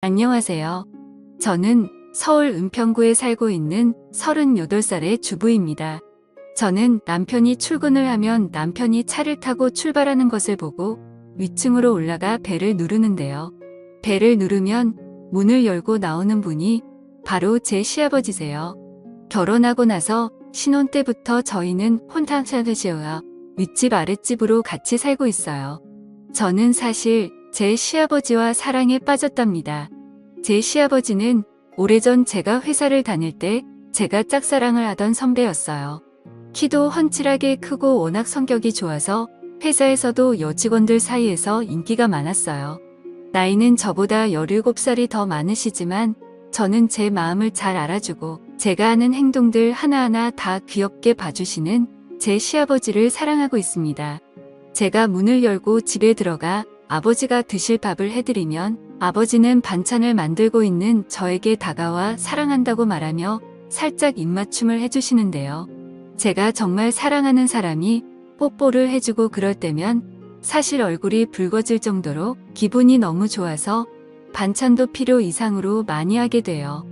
안녕하세요. 저는 서울 은평구에 살고 있는 38살의 주부입니다. 저는 남편이 출근을 하면 남편이 차를 타고 출발하는 것을 보고 위층으로 올라가 벨을 누르는데요. 벨을 누르면 문을 열고 나오는 분이 바로 제 시아버지세요. 결혼하고 나서 신혼 때부터 저희는 혼탕살듯이어야 윗집 아랫집으로 같이 살고 있어요. 저는 사실 제 시아버지와 사랑에 빠졌답니다. 제 시아버지는 오래전 제가 회사를 다닐 때 제가 짝사랑을 하던 선배였어요. 키도 훤칠하게 크고 워낙 성격이 좋아서 회사에서도 여직원들 사이에서 인기가 많았어요. 나이는 저보다 17살이 더 많으시지만 저는 제 마음을 잘 알아주고 제가 하는 행동들 하나하나 다 귀엽게 봐주시는 제 시아버지를 사랑하고 있습니다. 제가 문을 열고 집에 들어가 아버지가 드실 밥을 해드리면 아버지는 반찬을 만들고 있는 저에게 다가와 사랑한다고 말하며 살짝 입맞춤을 해주시는데요. 제가 정말 사랑하는 사람이 뽀뽀를 해주고 그럴 때면 사실 얼굴이 붉어질 정도로 기분이 너무 좋아서 반찬도 필요 이상으로 많이 하게 돼요.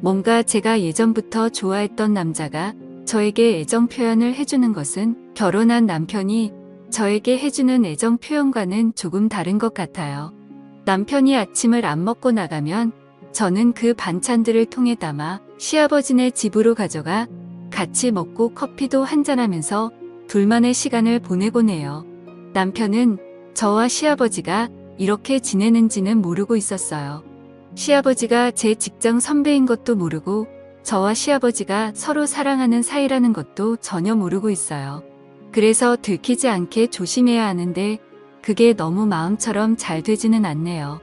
뭔가 제가 예전부터 좋아했던 남자가 저에게 애정 표현을 해주는 것은 결혼한 남편이 저에게 해주는 애정 표현과는 조금 다른 것 같아요. 남편이 아침을 안 먹고 나가면 저는 그 반찬들을 통에 담아 시아버지네 집으로 가져가 같이 먹고 커피도 한잔하면서 둘만의 시간을 보내곤 해요. 남편은 저와 시아버지가 이렇게 지내는지는 모르고 있었어요. 시아버지가 제 직장 선배인 것도 모르고 저와 시아버지가 서로 사랑하는 사이라는 것도 전혀 모르고 있어요. 그래서 들키지 않게 조심해야 하는데 그게 너무 마음처럼 잘 되지는 않네요.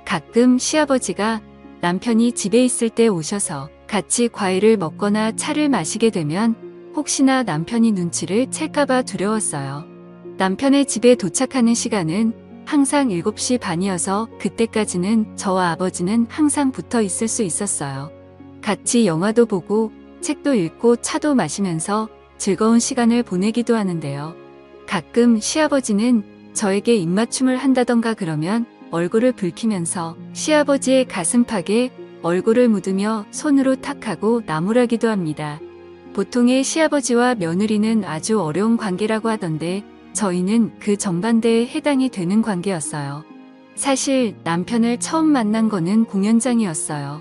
가끔 시아버지가 남편이 집에 있을 때 오셔서 같이 과일을 먹거나 차를 마시게 되면 혹시나 남편이 눈치를 챌까봐 두려웠어요. 남편의 집에 도착하는 시간은 항상 7시 반이어서 그때까지는 저와 아버지는 항상 붙어 있을 수 있었어요. 같이 영화도 보고 책도 읽고 차도 마시면서 즐거운 시간을 보내기도 하는데요. 가끔 시아버지는 저에게 입맞춤을 한다던가 그러면 얼굴을 붉히면서 시아버지의 가슴팍에 얼굴을 묻으며 손으로 탁하고 나무라기도 합니다. 보통의 시아버지와 며느리는 아주 어려운 관계라고 하던데 저희는 그 정반대에 해당이 되는 관계였어요. 사실 남편을 처음 만난 거는 공연장이었어요.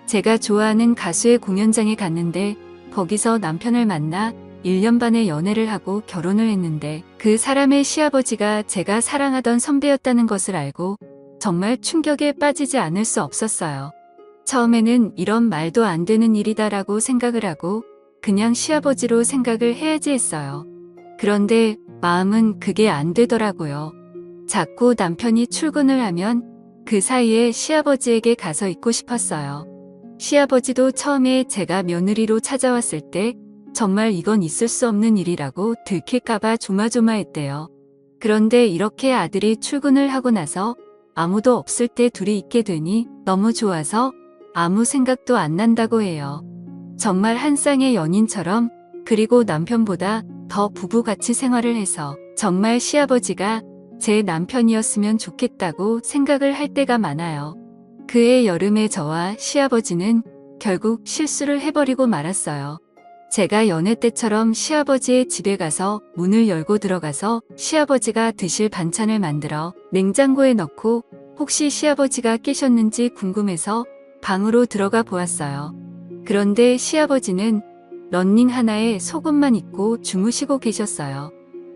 제가 좋아하는 가수의 공연장에 갔는데 거기서 남편을 만나 1년 반의 연애를 하고 결혼을 했는데 그 사람의 시아버지가 제가 사랑하던 선배였다는 것을 알고 정말 충격에 빠지지 않을 수 없었어요. 처음에는 이런 말도 안 되는 일이다라고 생각을 하고 그냥 시아버지로 생각을 해야지 했어요. 그런데 마음은 그게 안 되더라고요. 자꾸 남편이 출근을 하면 그 사이에 시아버지에게 가서 있고 싶었어요. 시아버지도 처음에 제가 며느리로 찾아왔을 때 정말 이건 있을 수 없는 일이라고 들킬까봐 조마조마했대요. 그런데 이렇게 아들이 출근을 하고 나서 아무도 없을 때 둘이 있게 되니 너무 좋아서 아무 생각도 안 난다고 해요. 정말 한 쌍의 연인처럼 그리고 남편보다 더 부부같이 생활을 해서 정말 시아버지가 제 남편이었으면 좋겠다고 생각을 할 때가 많아요. 그해 여름에 저와 시아버지는 결국 실수를 해버리고 말았어요. 제가 연애 때처럼 시아버지의 집에 가서 문을 열고 들어가서 시아버지가 드실 반찬을 만들어 냉장고에 넣고 혹시 시아버지가 깨셨는지 궁금해서 방으로 들어가 보았어요. 그런데 시아버지는 런닝 하나에 속옷만 입고 주무시고 계셨어요.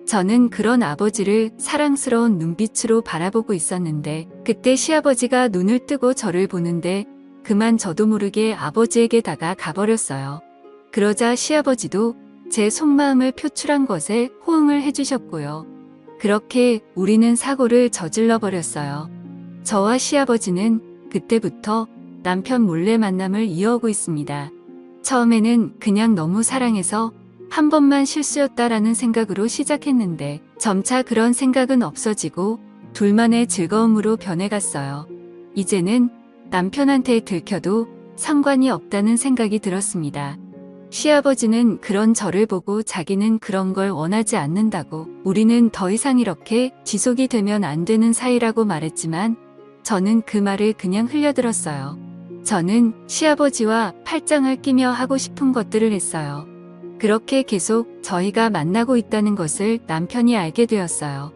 저는 그런 아버지를 사랑스러운 눈빛으로 바라보고 있었는데 그때 시아버지가 눈을 뜨고 저를 보는데 그만 저도 모르게 아버지에게 다가가 버렸어요. 그러자 시아버지도 제 속마음을 표출한 것에 호응을 해주셨고요. 그렇게 우리는 사고를 저질러 버렸어요. 저와 시아버지는 그때부터 남편 몰래 만남을 이어오고 있습니다. 처음에는 그냥 너무 사랑해서 한 번만 실수였다라는 생각으로 시작했는데 점차 그런 생각은 없어지고 둘만의 즐거움으로 변해갔어요. 이제는 남편한테 들켜도 상관이 없다는 생각이 들었습니다. 시아버지는 그런 저를 보고 자기는 그런 걸 원하지 않는다고 우리는 더 이상 이렇게 지속이 되면 안 되는 사이라고 말했지만 저는 그 말을 그냥 흘려들었어요. 저는 시아버지와 팔짱을 끼며 하고 싶은 것들을 했어요. 그렇게 계속 저희가 만나고 있다는 것을 남편이 알게 되었어요.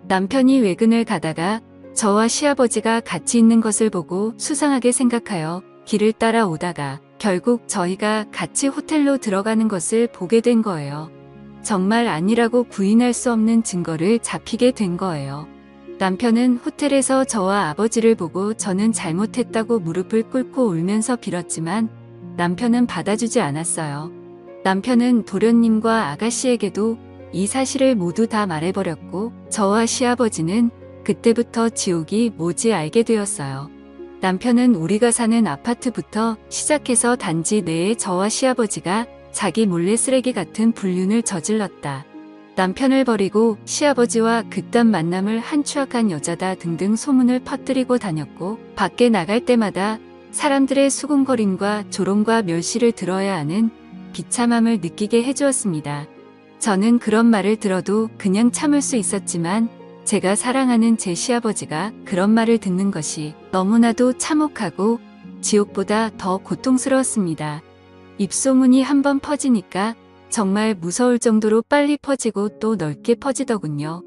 남편이 외근을 가다가 저와 시아버지가 같이 있는 것을 보고 수상하게 생각하여 길을 따라오다가 결국 저희가 같이 호텔로 들어가는 것을 보게 된 거예요. 정말 아니라고 부인할 수 없는 증거를 잡히게 된 거예요. 남편은 호텔에서 저와 아버지를 보고 저는 잘못했다고 무릎을 꿇고 울면서 빌었지만 남편은 받아주지 않았어요. 남편은 도련님과 아가씨에게도 이 사실을 모두 다 말해버렸고 저와 시아버지는 그때부터 지옥이 뭐지 알게 되었어요. 남편은 우리가 사는 아파트부터 시작해서 단지 내에 저와 시아버지가 자기 몰래 쓰레기 같은 불륜을 저질렀다. 남편을 버리고 시아버지와 그딴 만남을 한 추악한 여자다 등등 소문을 퍼뜨리고 다녔고 밖에 나갈 때마다 사람들의 수군거림과 조롱과 멸시를 들어야 하는 비참함을 느끼게 해주었습니다. 저는 그런 말을 들어도 그냥 참을 수 있었지만 제가 사랑하는 제 시아버지가 그런 말을 듣는 것이 너무나도 참혹하고 지옥보다 더 고통스러웠습니다. 입소문이 한번 퍼지니까 정말 무서울 정도로 빨리 퍼지고 또 넓게 퍼지더군요.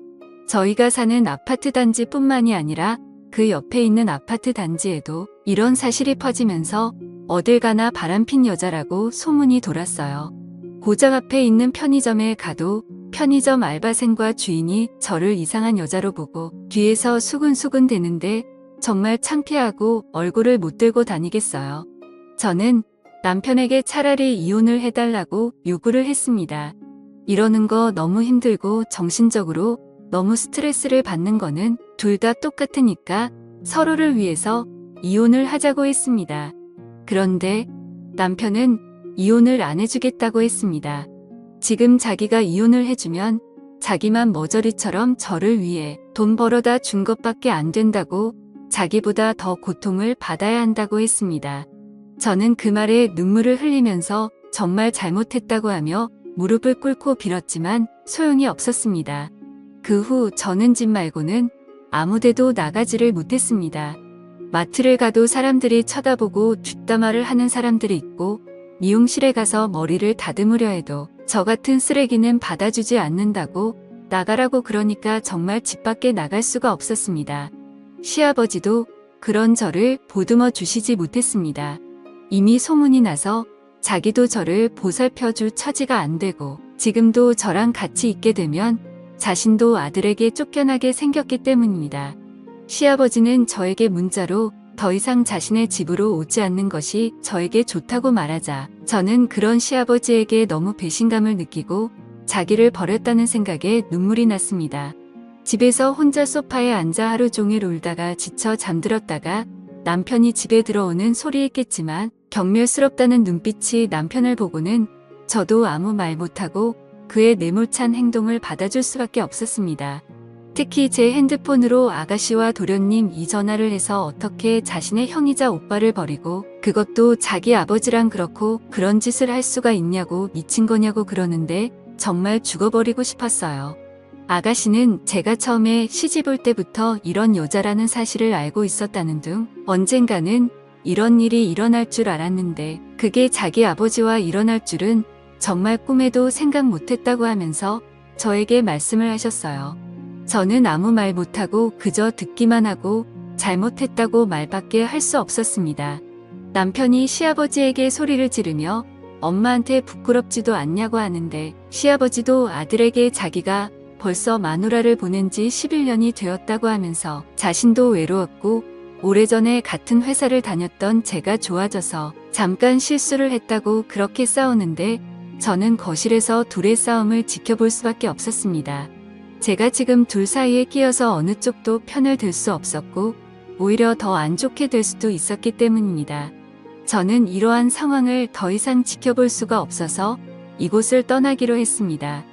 저희가 사는 아파트 단지뿐만이 아니라 그 옆에 있는 아파트 단지에도 이런 사실이 퍼지면서 어딜 가나 바람핀 여자라고 소문이 돌았어요. 고장 앞에 있는 편의점에 가도 편의점 알바생과 주인이 저를 이상한 여자로 보고 뒤에서 수근수근 대는데 정말 창피하고 얼굴을 못 들고 다니겠어요. 저는 남편에게 차라리 이혼을 해달라고 요구를 했습니다. 이러는 거 너무 힘들고 정신적으로 너무 스트레스를 받는 거는 둘 다 똑같으니까 서로를 위해서 이혼을 하자고 했습니다. 그런데 남편은 이혼을 안 해주겠다고 했습니다. 지금 자기가 이혼을 해주면 자기만 머저리처럼 저를 위해 돈 벌어다 준 것밖에 안 된다고 자기보다 더 고통을 받아야 한다고 했습니다. 저는 그 말에 눈물을 흘리면서 정말 잘못했다고 하며 무릎을 꿇고 빌었지만 소용이 없었습니다. 그 후 저는 집 말고는 아무데도 나가지를 못했습니다. 마트를 가도 사람들이 쳐다보고 뒷담화를 하는 사람들이 있고 미용실에 가서 머리를 다듬으려 해도 저 같은 쓰레기는 받아주지 않는다고 나가라고 그러니까 정말 집 밖에 나갈 수가 없었습니다. 시아버지도 그런 저를 보듬어 주시지 못했습니다. 이미 소문이 나서 자기도 저를 보살펴줄 처지가 안 되고 지금도 저랑 같이 있게 되면 자신도 아들에게 쫓겨나게 생겼기 때문입니다. 시아버지는 저에게 문자로 더 이상 자신의 집으로 오지 않는 것이 저에게 좋다고 말하자 저는 그런 시아버지에게 너무 배신감을 느끼고 자기를 버렸다는 생각에 눈물이 났습니다. 집에서 혼자 소파에 앉아 하루 종일 울다가 지쳐 잠들었다가 남편이 집에 들어오는 소리에 깼지만 경멸스럽다는 눈빛이 남편을 보고는 저도 아무 말 못하고 그의 내몰찬 행동을 받아줄 수밖에 없었습니다. 특히 제 핸드폰으로 아가씨와 도련님 이 전화를 해서 어떻게 자신의 형이자 오빠를 버리고 그것도 자기 아버지랑 그렇고 그런 짓을 할 수가 있냐고 미친 거냐고 그러는데 정말 죽어버리고 싶었어요. 아가씨는 제가 처음에 시집 올 때부터 이런 여자라는 사실을 알고 있었다는 둥 언젠가는 이런 일이 일어날 줄 알았는데 그게 자기 아버지와 일어날 줄은 정말 꿈에도 생각 못했다고 하면서 저에게 말씀을 하셨어요. 저는 아무 말 못하고 그저 듣기만 하고 잘못했다고 말밖에 할 수 없었습니다. 남편이 시아버지에게 소리를 지르며 엄마한테 부끄럽지도 않냐고 하는데 시아버지도 아들에게 자기가 벌써 마누라를 보낸 지 11년이 되었다고 하면서 자신도 외로웠고 오래전에 같은 회사를 다녔던 제가 좋아져서 잠깐 실수를 했다고 그렇게 싸우는데 저는 거실에서 둘의 싸움을 지켜볼 수밖에 없었습니다. 제가 지금 둘 사이에 끼어서 어느 쪽도 편을 들 수 없었고 오히려 더 안 좋게 될 수도 있었기 때문입니다. 저는 이러한 상황을 더 이상 지켜볼 수가 없어서 이곳을 떠나기로 했습니다.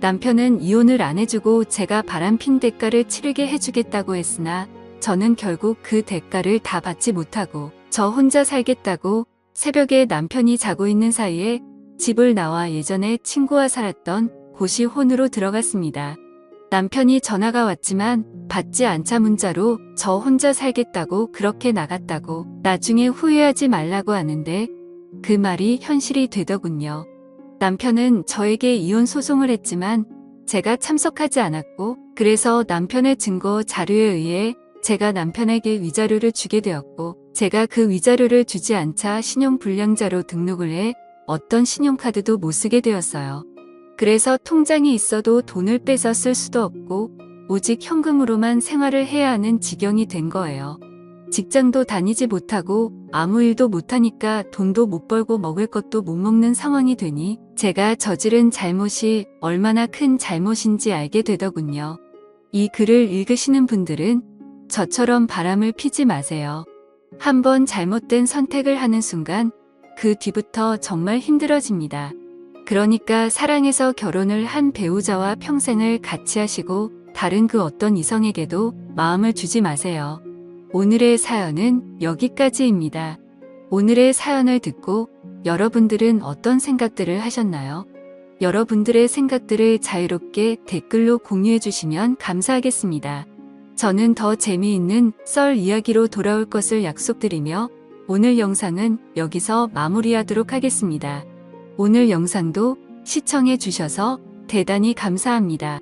남편은 이혼을 안 해주고 제가 바람핀 대가를 치르게 해주겠다고 했으나 저는 결국 그 대가를 다 받지 못하고 저 혼자 살겠다고 새벽에 남편이 자고 있는 사이에 집을 나와 예전에 친구와 살았던 고시혼으로 들어갔습니다. 남편이 전화가 왔지만 받지 않자 문자로 저 혼자 살겠다고 그렇게 나갔다고 나중에 후회하지 말라고 하는데 그 말이 현실이 되더군요. 남편은 저에게 이혼 소송을 했지만 제가 참석하지 않았고 그래서 남편의 증거 자료에 의해 제가 남편에게 위자료를 주게 되었고 제가 그 위자료를 주지 않자 신용불량자로 등록을 해 어떤 신용카드도 못 쓰게 되었어요. 그래서 통장이 있어도 돈을 빼서 쓸 수도 없고 오직 현금으로만 생활을 해야 하는 지경이 된 거예요. 직장도 다니지 못하고 아무 일도 못하니까 돈도 못 벌고 먹을 것도 못 먹는 상황이 되니 제가 저지른 잘못이 얼마나 큰 잘못인지 알게 되더군요. 이 글을 읽으시는 분들은 저처럼 바람을 피지 마세요. 한번 잘못된 선택을 하는 순간 그 뒤부터 정말 힘들어집니다. 그러니까 사랑해서 결혼을 한 배우자와 평생을 같이 하시고 다른 그 어떤 이성에게도 마음을 주지 마세요. 오늘의 사연은 여기까지입니다. 오늘의 사연을 듣고 여러분들은 어떤 생각들을 하셨나요? 여러분들의 생각들을 자유롭게 댓글로 공유해 주시면 감사하겠습니다. 저는 더 재미있는 썰 이야기로 돌아올 것을 약속드리며 오늘 영상은 여기서 마무리하도록 하겠습니다. 오늘 영상도 시청해 주셔서 대단히 감사합니다.